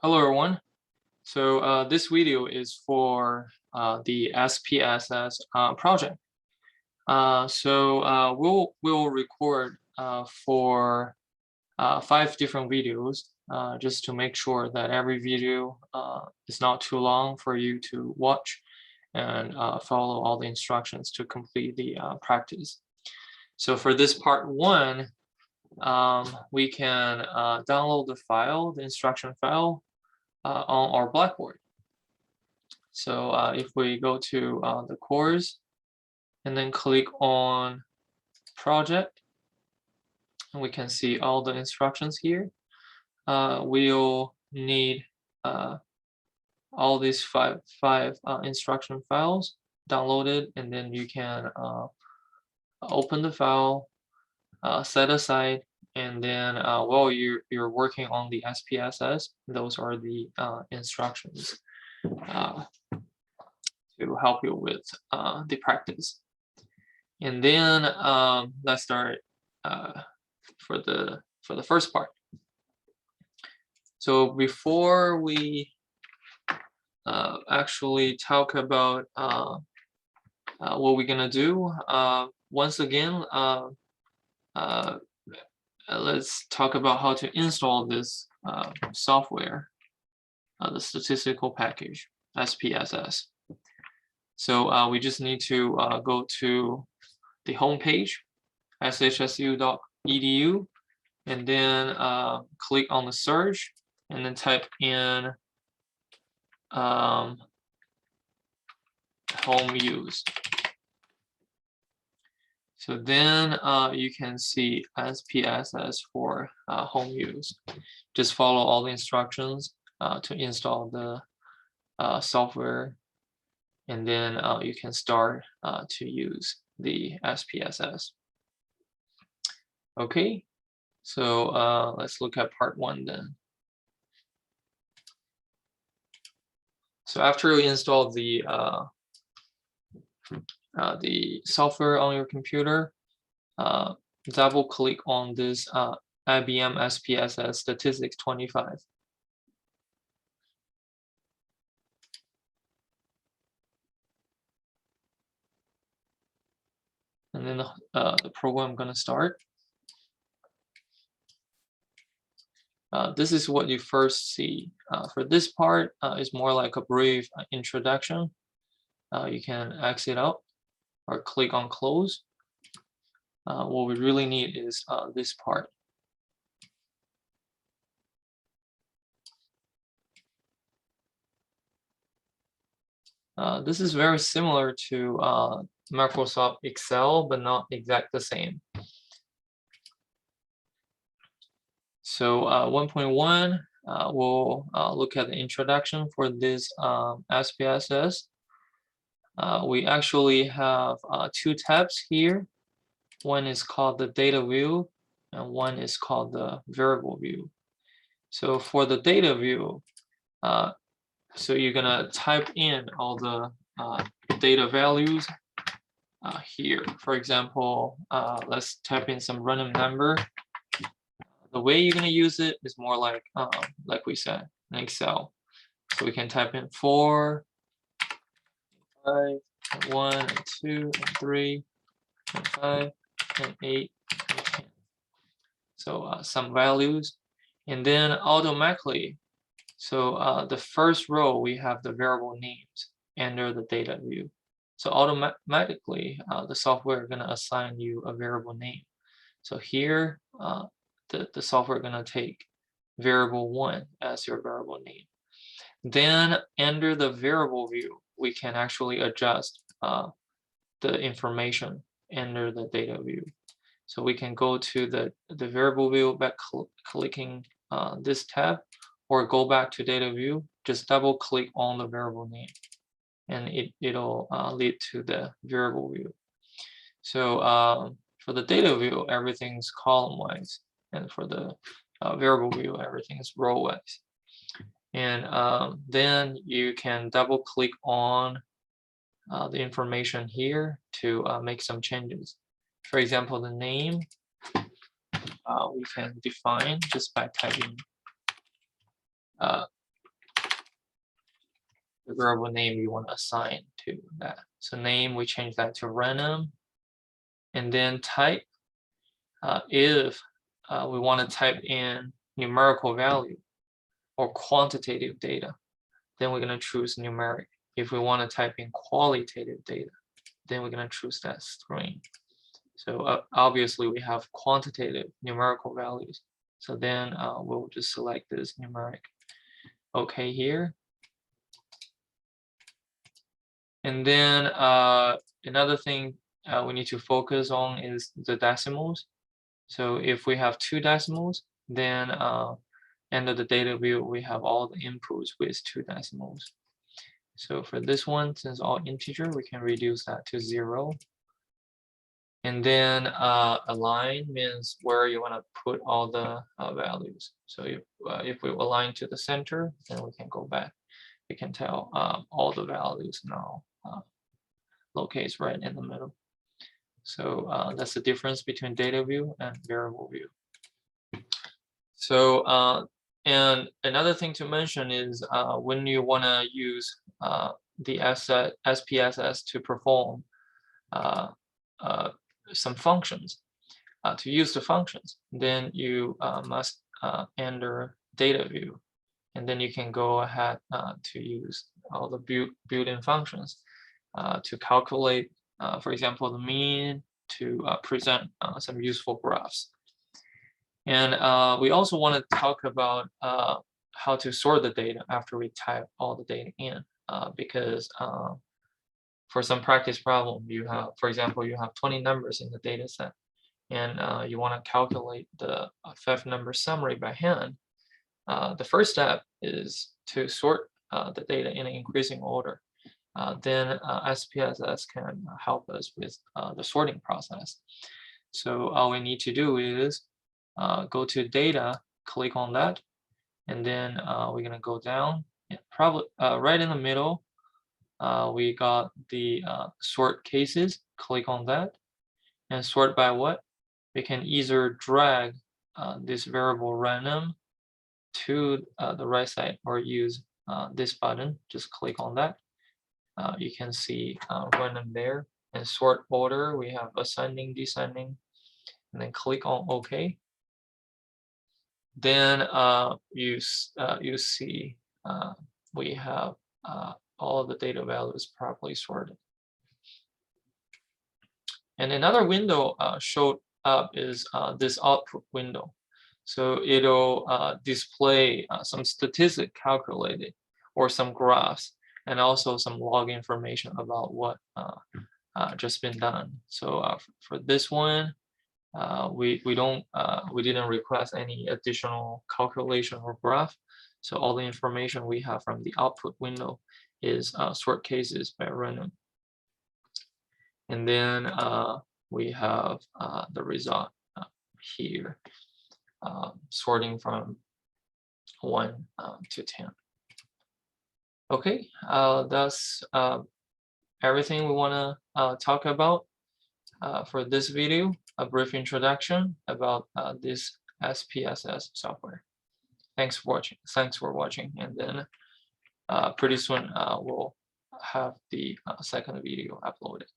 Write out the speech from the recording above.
Hello everyone. So this video is for the SPSS project. We'll record for 5 different videos just to make sure that every video is not too long for you to watch and follow all the instructions to complete the practice. So for this part 1, we can download the instruction file on our Blackboard. So if we go to the course and then click on project, and we can see all the instructions here. We'll need all these five instruction files downloaded, and then you can open the file, set aside, and then while you're working on the SPSS, those are the instructions to help you with the practice. And then let's start for the first part. So before we actually talk about what we're gonna do, once again, let's talk about how to install this software, the statistical package, SPSS. So we just need to go to the home page, shsu.edu, and then click on the search, and then type in home use. So then you can see SPSS for home use. Just follow all the instructions to install the software, and then you can start to use the SPSS. Okay, so let's look at part 1 then. So after you install the software on your computer, double click on this IBM SPSS Statistics 25. And then the program gonna start. This is what you first see. For this part, is more like a brief introduction. You can exit out or click on close. What we really need is this part. This is very similar to Microsoft Excel, but not exact the same. So 1.1, we'll look at the introduction for this SPSS. We actually have 2 tabs here. One is called the data view, and one is called the variable view. So for the data view, so you're gonna type in all the data values here. For example, let's type in some random number. The way you're gonna use it is more like we said, in Excel. So we can type in 4, 5, 1, and 2, and 3, and 5, and 8, and 10. So some values, and then automatically. So the first row we have the variable names under the data view. So automatically the software is gonna assign you a variable name. So here the software gonna take variable 1 as your variable name. Then under the variable view, we can actually adjust the information under the data view. So we can go to the variable view by clicking this tab, or go back to data view, just double click on the variable name, and it'll lead to the variable view. So for the data view, everything's column wise, and for the variable view, everything is row wise. And then you can double click on the information here to make some changes. For example, the name we can define just by typing the variable name you want to assign to that. So name, we change that to random, and then type. If we want to type in numerical value or quantitative data, then we're going to choose numeric. If we want to type in qualitative data, then we're going to choose that string. So obviously we have quantitative numerical values. So then we'll just select this numeric. Okay here. And then another thing we need to focus on is the decimals. So if we have 2 decimals, then end of the data view, we have all the inputs with 2 decimals. So for this one, since all integer, we can reduce that to 0. And then align means where you want to put all the values. So if we align to the center, then we can go back. We can tell all the values now locates right in the middle. So that's the difference between data view and variable view. So and another thing to mention is when you want to use the SPSS to perform some functions, to use the functions, then you must enter data view, and then you can go ahead to use all the built-in functions to calculate, for example, the mean, to present some useful graphs. And we also want to talk about how to sort the data after we type all the data in, because for some practice problem, you have, for example, you have 20 numbers in the data set, and you want to calculate the fifth number summary by hand. The first step is to sort the data in an increasing order. Then SPSS can help us with the sorting process. So all we need to do is go to data, click on that, and then we're going to go down, and probably right in the middle, we got the sort cases. Click on that and sort by what? We can either drag this variable random to the right side, or use this button. Just click on that. You can see random there. And sort order, we have ascending, descending, and then click on OK. Then you see we have all of the data values properly sorted. And another window showed up is this output window. So it'll display some statistic calculated, or some graphs, and also some log information about what just been done. So for this one, we didn't request any additional calculation or graph. So all the information we have from the output window is sort cases by random. And then we have the result here, sorting from 1 to 10. Okay, that's everything we want to talk about for this video. A brief introduction about this SPSS software. Thanks for watching. And then pretty soon we'll have the second video uploaded.